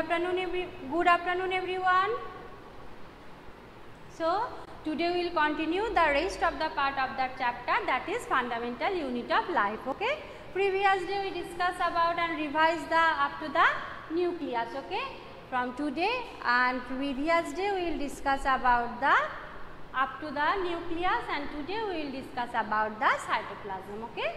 Good afternoon everyone. So today we will continue the rest of the part of the chapter, that is fundamental unit of life. Okay. Previous day we discussed about and revised the up to the nucleus. Okay. From today and previous day we will discuss about the up to the nucleus, and today we will discuss about the cytoplasm. Okay.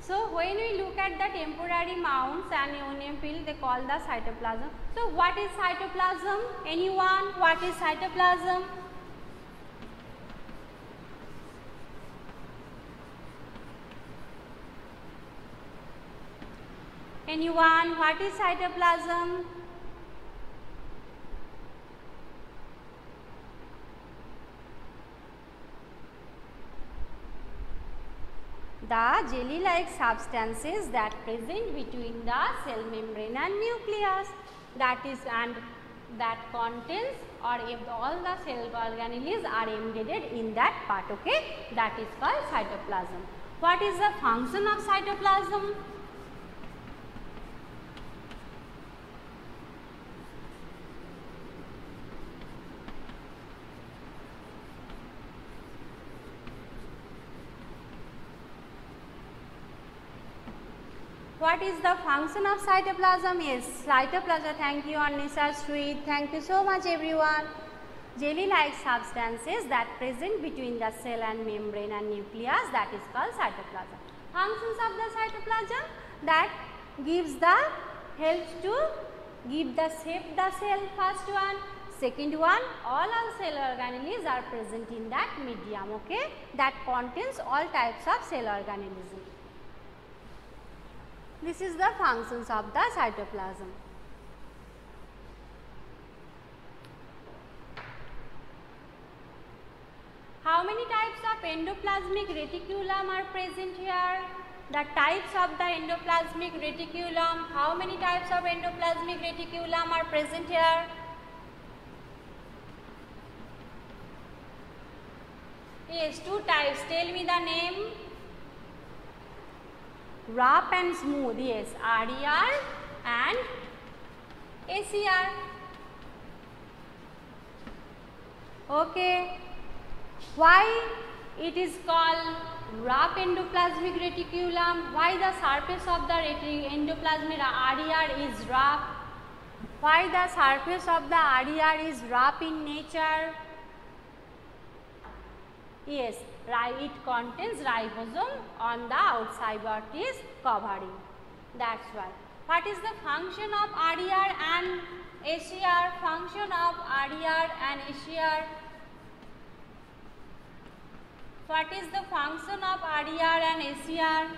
So when we look at the temporary mounts and ionium field, they call the cytoplasm. So what is cytoplasm? Anyone? What is cytoplasm? Anyone? What is cytoplasm? The jelly-like substances that present between the cell membrane and nucleus, that is, and that contains, or if all the cell organelles are embedded in that part. Okay, that is called cytoplasm. What is the function of cytoplasm? What is the function of cytoplasm? Yes, cytoplasm. Thank you, Anisha, Sweet. Thank you so much, everyone. Jelly-like substances that present between the cell and membrane and nucleus, that is called cytoplasm. Functions of the cytoplasm, that helps to give the shape the cell. First one. Second one, all cell organelles are present in that medium. Okay, that contains all types of cell organisms. This is the functions of the cytoplasm. How many types of endoplasmic reticulum are present here? The types of the endoplasmic reticulum. How many types of endoplasmic reticulum are present here? Yes, two types. Tell me the name. Rough and smooth, yes, RER and ACR. Okay. Why it is called rough endoplasmic reticulum? Why the surface of the endoplasmic RER is rough? Why the surface of the RER is rough in nature? Yes, it contains ribosome on the outside what is covering. That's why. What is the function of RER and ACR? Function of RER and ACR. What is the function of RER and ACR?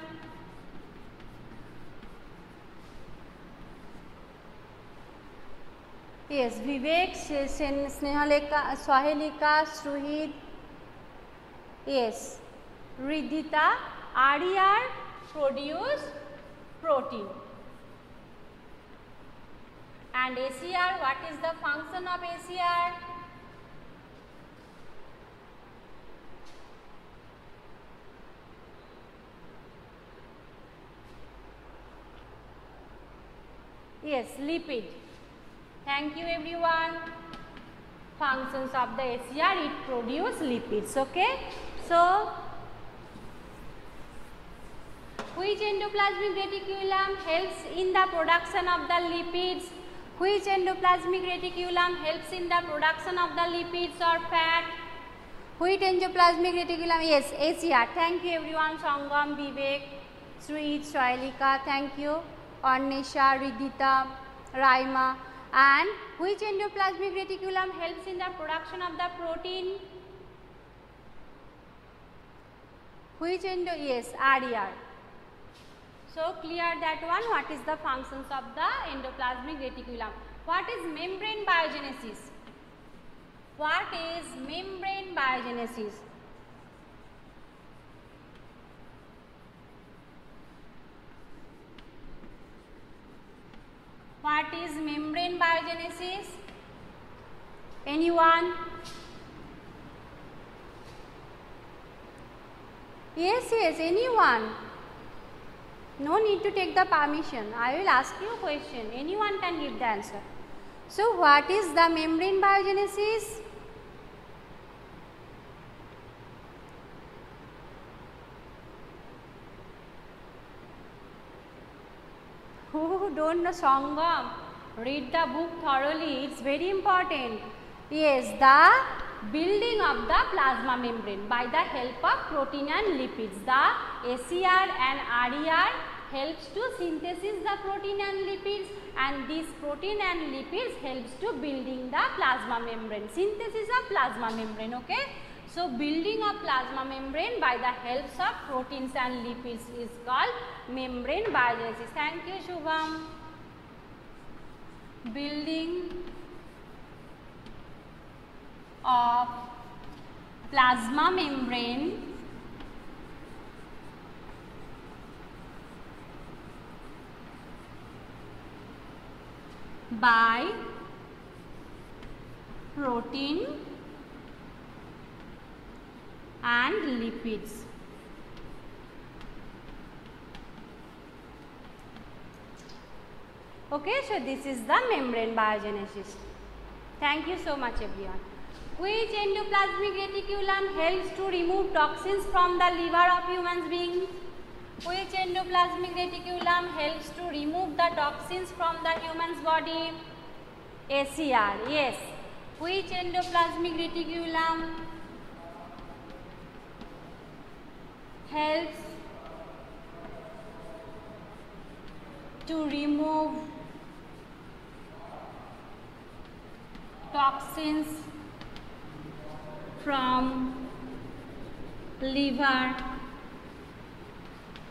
Yes, Vivek, Snehalika, Swahelika, Sruhit. Yes, Ridhita, RER produce protein. And ACR, what is the function of ACR? Yes, lipid. Thank you everyone. Functions of the ACR, it produce lipids. Okay. So, which endoplasmic reticulum helps in the production of the lipids? Which endoplasmic reticulum helps in the production of the lipids or fat? Which endoplasmic reticulum? Yes, ACR. Thank you everyone. Sangam, Vivek, Sweet, Swailika. Thank you. Ornisha, Ridhita, Raima. And which endoplasmic reticulum helps in the production of the protein? Which yes, RER. So clear that one. What is the functions of the endoplasmic reticulum? What is membrane biogenesis? What is membrane biogenesis? What is membrane biogenesis? Anyone? Yes, anyone. No need to take the permission. I will ask you a question. Anyone can give the answer. So, what is the membrane biogenesis? Who don't know Sangam? Read the book thoroughly. It's very important. Yes, the building of the plasma membrane by the help of protein and lipids. The ACR and RER helps to synthesis the protein and lipids, and this protein and lipids helps to building the plasma membrane. Synthesis of plasma membrane. Okay. So, building of plasma membrane by the help of proteins and lipids is called membrane biogenesis. Thank you, Shubham. Building of plasma membrane by protein and lipids. Okay, so this is the membrane biogenesis. Thank you so much, everyone. Which endoplasmic reticulum helps to remove toxins from the liver of human beings? Which endoplasmic reticulum helps to remove the toxins from the human's body? ACR, yes. Which endoplasmic reticulum helps to remove toxins from liver?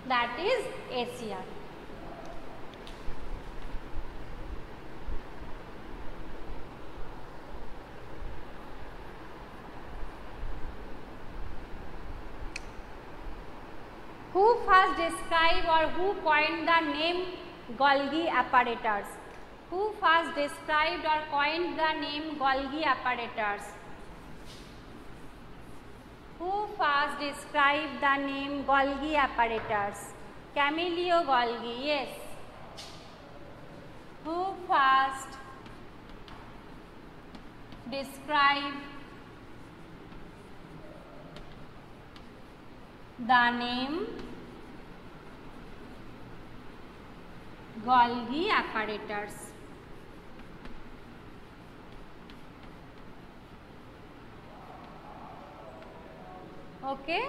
That is ACR. Who first described or who coined the name Golgi apparatus? Who first described or coined the name Golgi apparatus? Who first described the name Golgi apparatus? Camillo Golgi, yes. Who first described the name Golgi apparatus? Okay.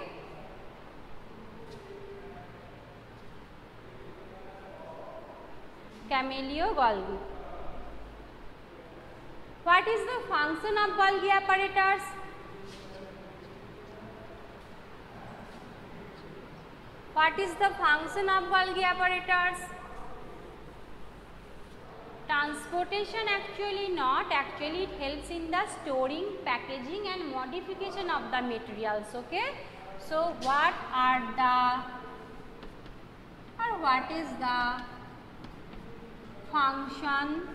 Camillo Golgi. What is the function of Golgi apparatus? What is the function of Golgi apparatus? Transportation actually not, actually it helps in the storing, packaging and modification of the materials, okay. So, what is the function?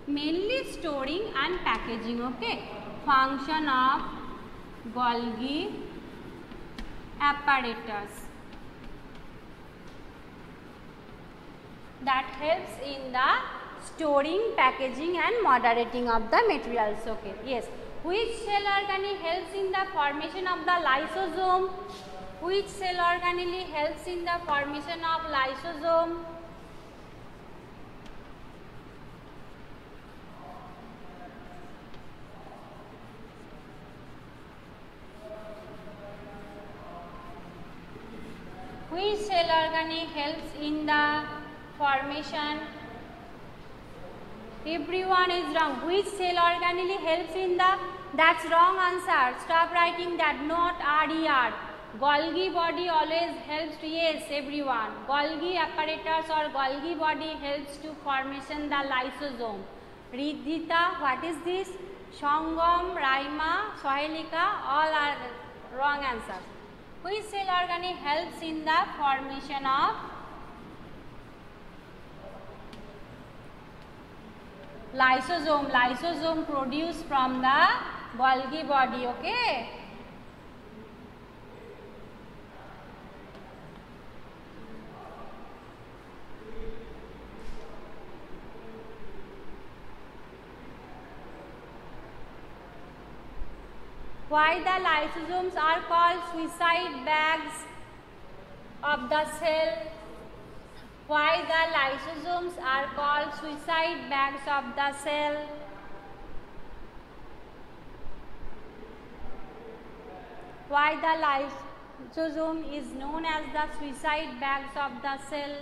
Mainly storing and packaging, okay. Function of Golgi apparatus. That helps in the storing, packaging and moderating of the materials. Okay. Yes. Which cell organelle helps in the formation of the lysosome? Which cell organelle helps in the formation of lysosome? Which cell organelle helps in the formation? Everyone is wrong. Which cell organelle helps in the? That's wrong answer. Stop writing that. Not RER. Golgi body always helps. Yes, everyone. Golgi apparatus or Golgi body helps to formation the lysosome. Ridhita, what is this? Sangam, Raima, Sohelika, all are wrong answers. Which cell organelle helps in the formation of lysosome? Lysosome produced from the Golgi body, okay. Why the lysosomes are called suicide bags of the cell? Why the lysosomes are called suicide bags of the cell? Why the lysosome is known as the suicide bags of the cell?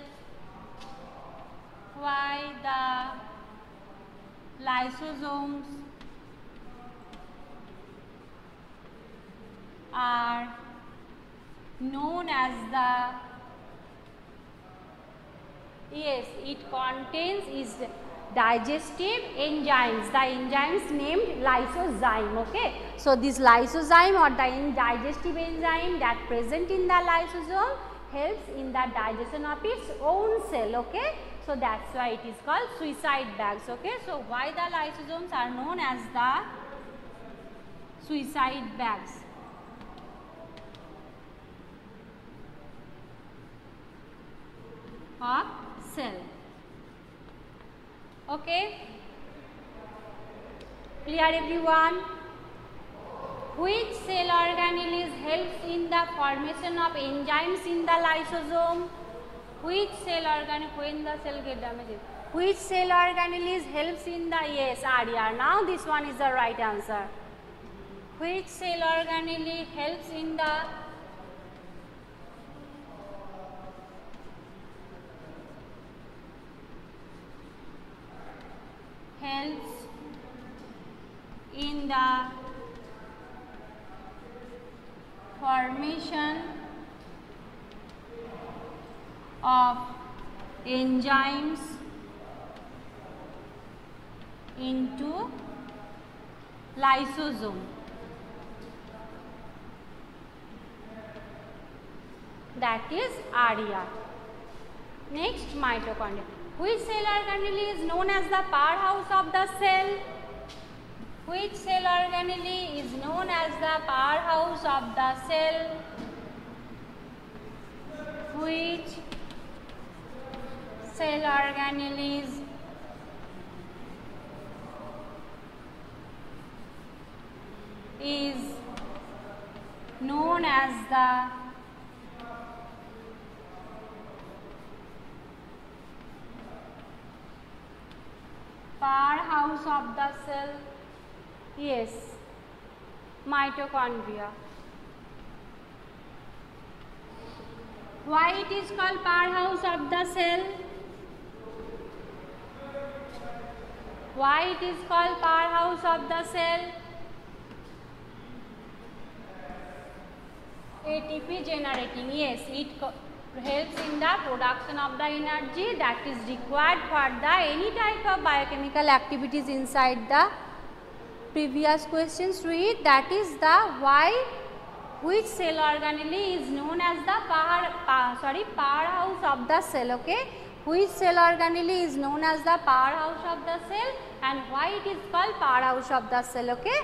Why the lysosomes are known as the, yes, it contains is digestive enzymes, the enzymes named lysozyme. Okay, so this lysozyme or the digestive enzyme that present in the lysosome helps in the digestion of its own cell. Okay, so that's why it is called suicide bags. Okay, so why the lysosomes are known as the suicide bags? Of cell. Okay, clear everyone? Which cell organelle helps in the formation of enzymes in the lysosome? Which cell organelle, when the cell get damaged? Which cell organelle helps in the, yes, Arya. Now this one is the right answer. Which cell organelle helps in the formation of enzymes into lysosome? That is Arya. Next, mitochondria. Which cell organelle is known as the powerhouse of the cell? Which cell organelle is known as the powerhouse of the cell? Which cell organelle is known as the powerhouse of the cell? Yes, mitochondria. Why it is called powerhouse of the cell? Why it is called powerhouse of the cell? ATP generating. Yes, it helps in the production of the energy that is required for the any type of biochemical activities inside the previous questions. Read, that is the why which cell organelle is known as the powerhouse of the cell. Okay, which cell organelle is known as the powerhouse of the cell and why it is called powerhouse of the cell? Okay,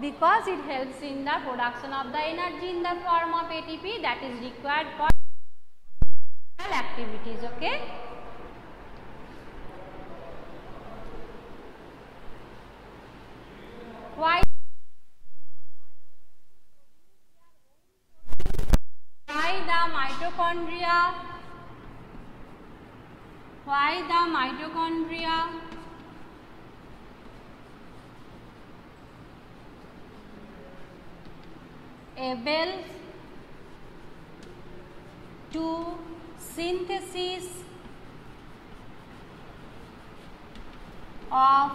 because it helps in the production of the energy in the form of ATP that is required for activities. Okay, why the mitochondria able to synthesis of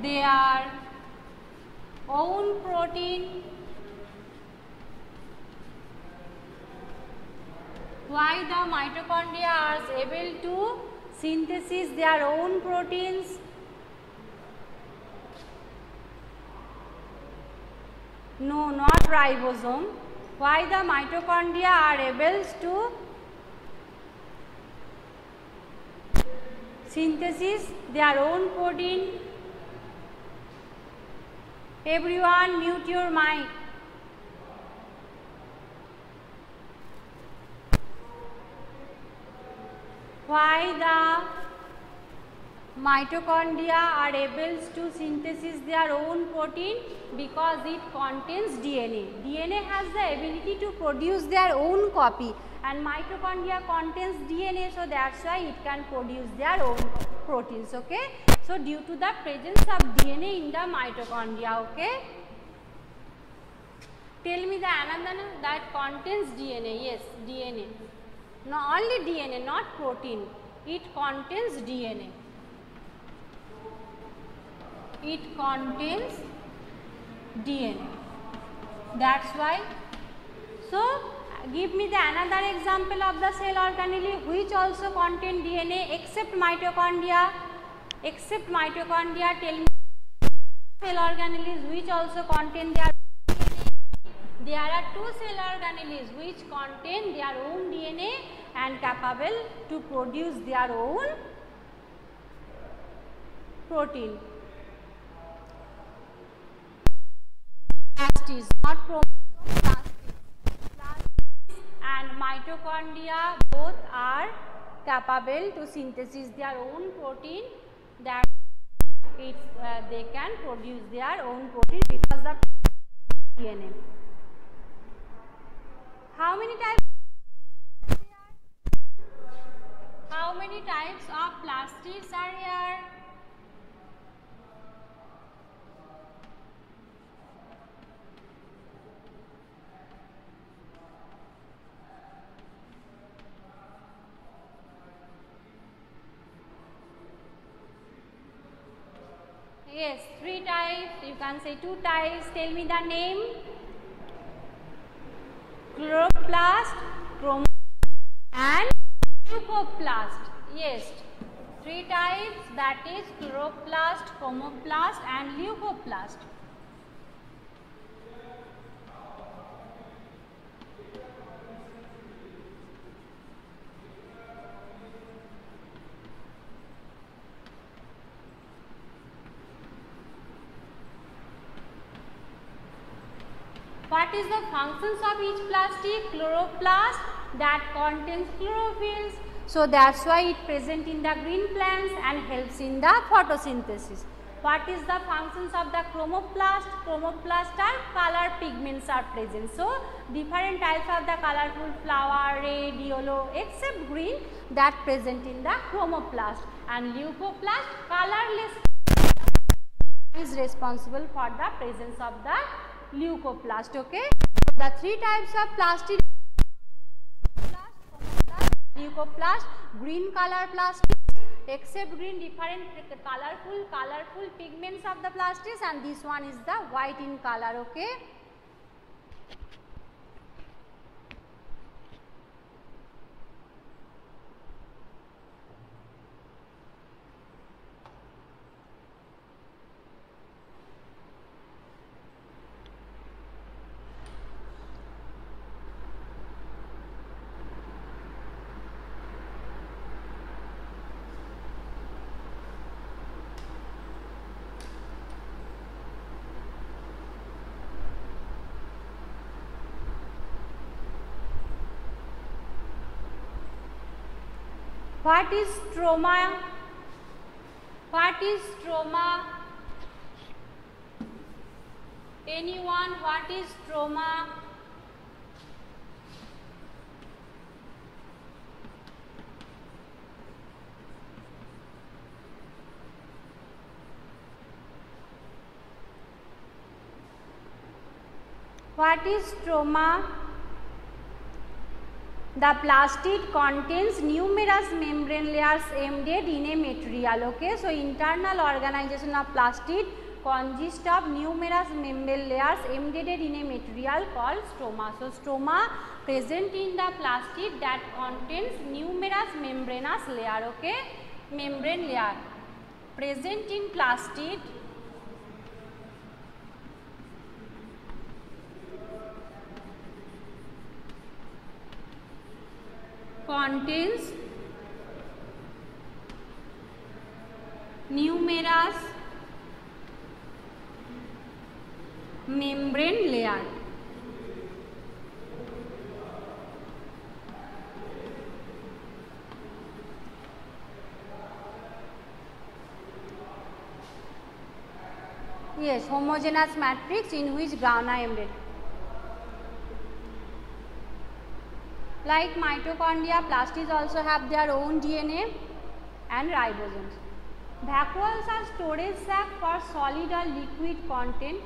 their own protein? Why the mitochondria are able to synthesis their own proteins? No, not ribosome. Why the mitochondria are able to synthesis their own protein? Everyone mute your mic. Why the mitochondria are able to synthesize their own protein because it contains DNA. DNA has the ability to produce their own copy, and mitochondria contains DNA, so that's why it can produce their own proteins. Okay. So due to the presence of DNA in the mitochondria. Okay. Tell me the another that contains DNA. Yes, DNA. Not only DNA, not protein. It contains DNA. It contains DNA. That's why. So give me the another example of the cell organelle which also contain DNA except mitochondria. Except mitochondria, tell me cell organelles which also contain their DNA. There are two cell organelles which contain their own DNA and capable to produce their own protein. Plastids, not chromosome, plastids and mitochondria both are capable to synthesize their own protein, that they can produce their own protein because of DNA. How many types? How many types of plastids are here? Yes, 3 types, you can say 2 types. Tell me the name. Chloroplast, and leucoplast. Yes, 3 types, that is chloroplast, chromoplast and leucoplast. What is the functions of each plastic? Chloroplast that contains chlorophylls, so that's why it present in the green plants and helps in the photosynthesis. What is the functions of the chromoplast? Chromoplast are color pigments are present. So different types of the colorful flower, red, yellow, except green, that present in the chromoplast, and leucoplast colorless is responsible for the presence of the leucoplast. Okay, so the 3 types of plastic: leucoplast, green color plastics, except green, different colorful pigments of the plastics, and this one is the white in color. Okay. What is stroma? What is stroma? Anyone, what is stroma? What is stroma? The plastid contains numerous membrane layers embedded in a material. Okay, so internal organization of plastid consists of numerous membrane layers embedded in a material called stroma. So stroma present in the plastid that contains numerous membranous layer. Okay, membrane layer present in plastid contains numerous membrane layer. Yes, homogeneous matrix in which ground are embedded. Like mitochondria, plastids also have their own DNA and ribosomes. Vacuoles are storage sac for solid or liquid content.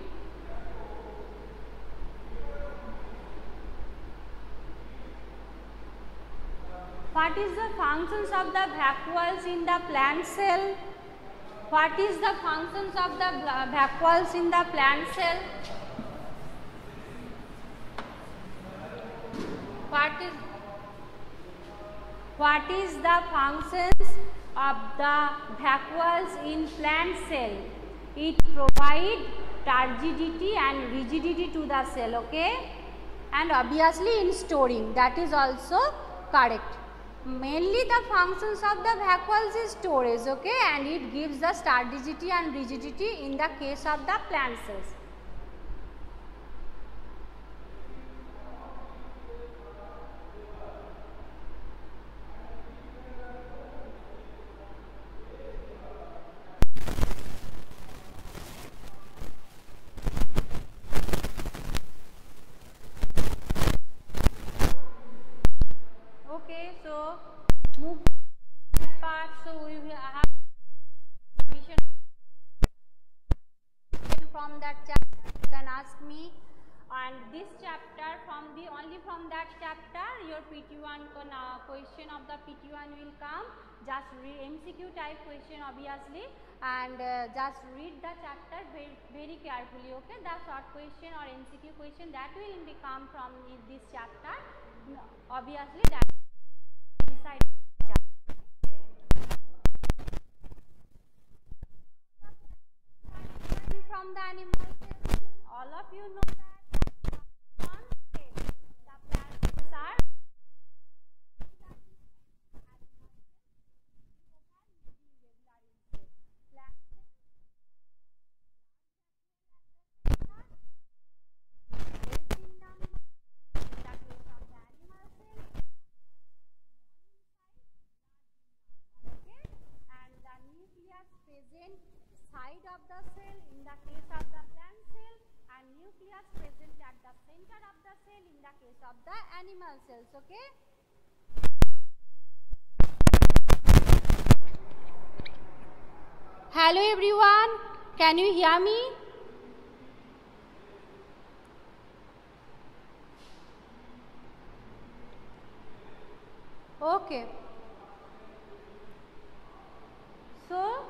What is the functions of the vacuoles in the plant cell? What is the functions of the vacuoles in the plant cell? What is the functions of the vacuoles in plant cell? It provides turgidity and rigidity to the cell, okay? And obviously in storing, that is also correct. Mainly the functions of the vacuoles is storage, okay, and it gives the turgidity and rigidity in the case of the plant cells. Okay, so move part. So we have vision from that chapter. You can ask me, and this chapter only from that chapter your PT1 question of the PT1 will come. Just MCQ type question obviously, and just read the chapter very carefully. Okay, the short question or MCQ question that will come from this chapter. Obviously that inside the chapter. From the animal cells, all of you know that one cell, the plant cells are present side of the cell in the case of the plant cell, and nucleus present at the center of the cell in the case of the animal cells. Okay. Hello everyone, can you hear me? Okay. So,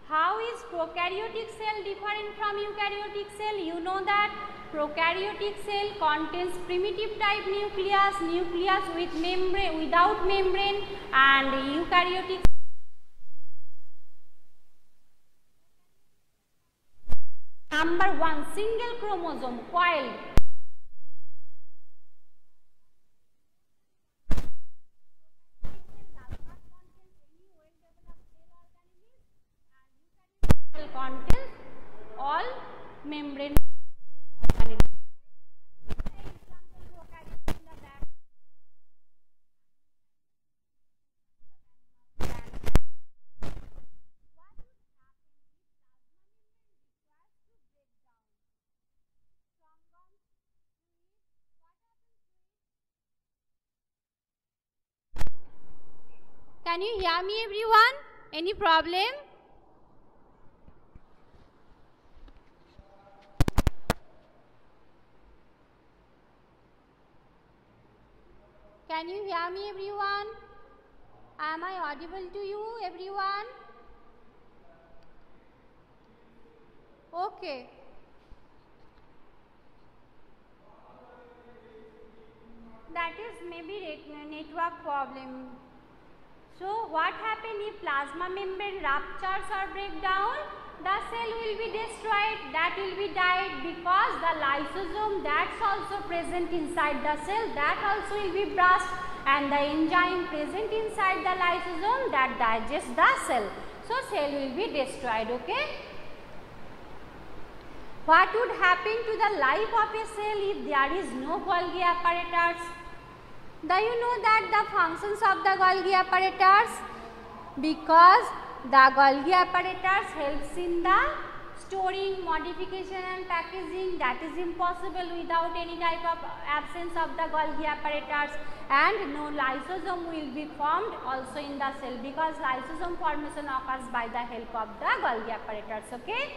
how is prokaryotic cell different from eukaryotic cell? You know that prokaryotic cell contains primitive type nucleus with membrane, without membrane, and eukaryotic number 1 single chromosome coiled. Contains all membrane organisms. Can you hear me everyone? Any problem? Can you hear me everyone? Am I audible to you everyone? Okay. That is maybe network problem. So what happens if plasma membrane ruptures or break down? The cell will be destroyed, that will be died, because the lysosome that's also present inside the cell, that also will be burst, and the enzyme present inside the lysosome that digests the cell. So cell will be destroyed, okay? What would happen to the life of a cell if there is no Golgi apparatus? Do you know that the functions of the Golgi apparatus? Because the Golgi apparatus helps in the storing, modification and packaging, that is impossible without any type of absence of the Golgi apparatus, and no lysosome will be formed also in the cell, because lysosome formation occurs by the help of the Golgi apparatus. Okay?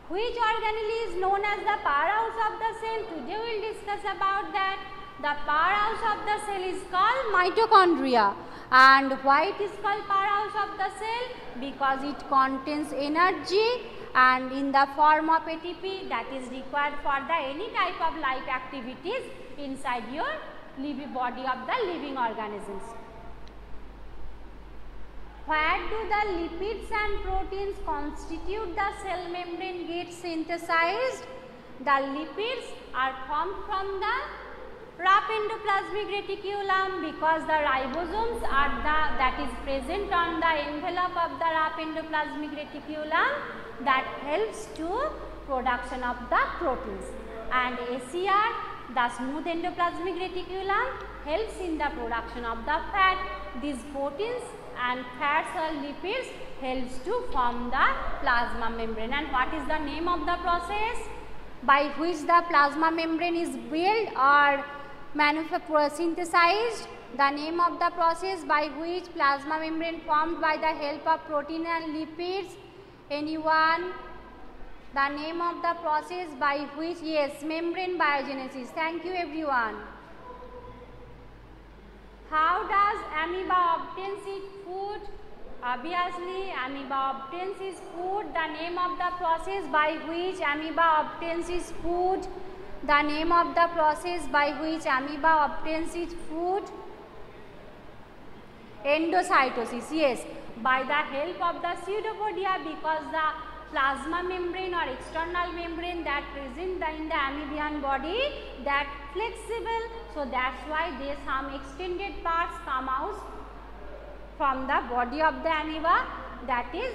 Which organelle is known as the powerhouse of the cell? Today we will discuss about that. The powerhouse of the cell is called mitochondria. And why it is called powerhouse of the cell? Because it contains energy and in the form of ATP that is required for the any type of life activities inside your living body of the living organisms. Where do the lipids and proteins constitute the cell membrane get synthesized? The lipids are formed from the rough endoplasmic reticulum, because the ribosomes are that is present on the envelope of the rough endoplasmic reticulum that helps to production of the proteins, and ACR, the smooth endoplasmic reticulum, helps in the production of the fat. These proteins and fats or lipids helps to form the plasma membrane. And what is the name of the process by which the plasma membrane is built or synthesized? The name of the process by which plasma membrane formed by the help of protein and lipids? Anyone? The name of the process by which? Yes, membrane biogenesis. Thank you everyone. How does amoeba obtain its food? Obviously, amoeba obtains its food. The name of the process by which amoeba obtains its food? The name of the process by which amoeba obtains its food? Endocytosis. Yes, by the help of the pseudopodia, because the plasma membrane or external membrane that present in the amoebian body that flexible, so that's why they some extended parts come out from the body of the amoeba, that is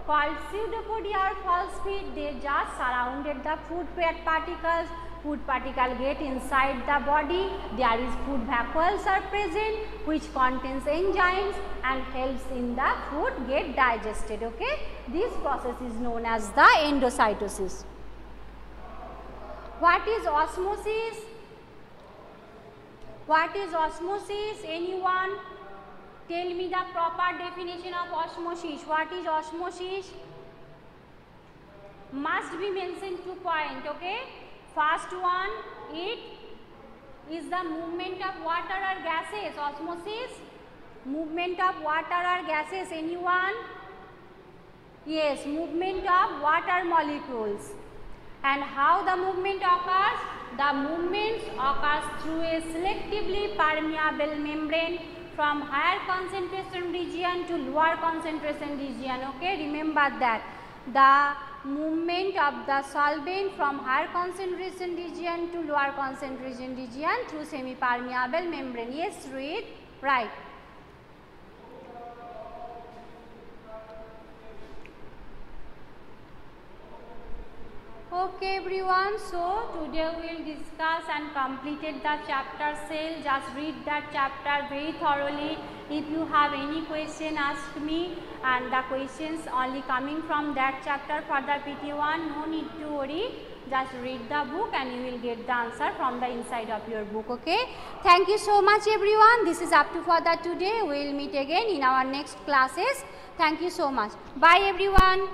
called pseudopodia or false feet. They just surrounded the food particles. Food particle get inside the body. There is food vacuoles are present which contains enzymes and helps in the food get digested. Okay, this process is known as the endocytosis. What is osmosis? What is osmosis? Anyone? Tell me the proper definition of osmosis. What is osmosis? Must be mentioned 2 points. Okay. First one, it is the movement of water or gases. Osmosis, movement of water or gases. Anyone? Yes, movement of water molecules. And how the movement occurs? The movement occurs through a selectively permeable membrane from higher concentration region to lower concentration region. Okay, remember that the movement of the solvent from higher concentration region to lower concentration region through semi-permeable membrane. Yes, read, right. Okay everyone, so today we will discuss and completed the chapter cell. Just read that chapter very thoroughly. If you have any question, ask me, and the questions only coming from that chapter for the PT1, no need to worry. Just read the book and you will get the answer from the inside of your book. Okay, thank you so much everyone. This is up to for the today. We will meet again in our next classes. Thank you so much. Bye everyone.